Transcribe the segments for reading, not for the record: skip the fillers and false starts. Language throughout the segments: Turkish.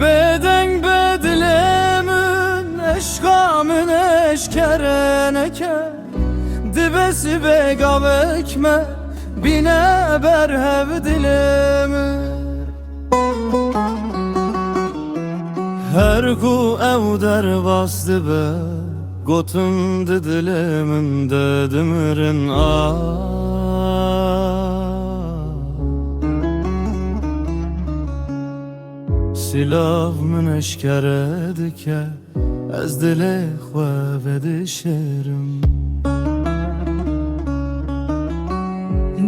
Beden bedlemin eşkamın eşkereneke Dibesi begav ekme bine berhev dilimi Her ku ev der bastı be Gotun dilimin dedimirin Silav min eşkere dike Ez dilê xwe vedişerim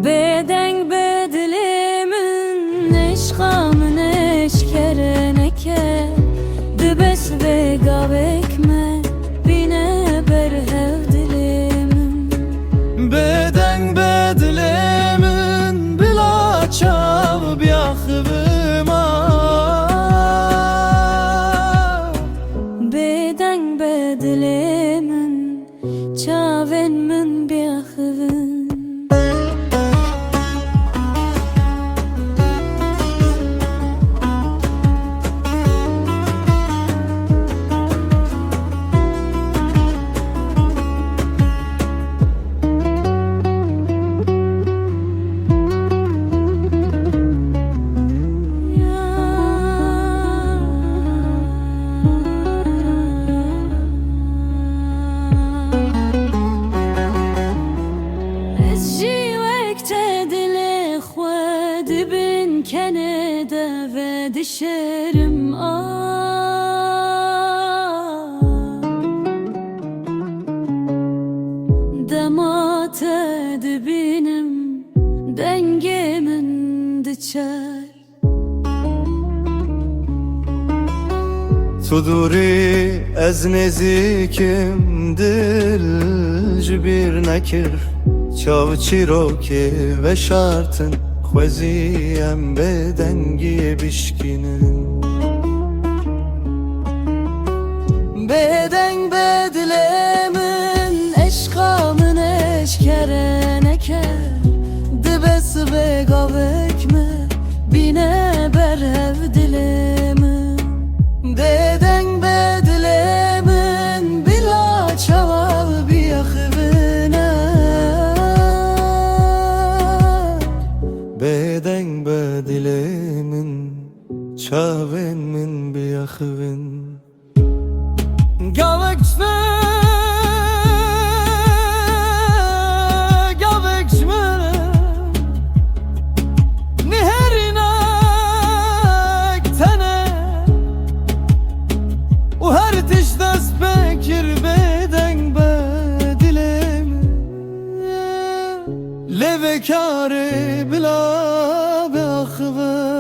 Beden bedilimin eşka min eşkere neke Dibes ve gavekme bine berhev dilimin Beden bedlemin bila çav biyaxıvıma Beden bedilimin çaven min biyaxıvın Kenede ve dişerim Demate dibinim dengemin diçer Tuduri ez nezikim dil bir nekir Çav çiroki ve şartın Xweziyem bedengî bişkinin Beden bedlemin eşkamın eşkere neke Dibes ve gavekme bine berhev dilimin Beden bedlemin bila çavav biyaxıvına Beden bedlemin çaven min biyaxıvın Gavekme Gavekme Niherinak tene O her tişdes bekir beden bedlemin Levekare bila biyaxıvın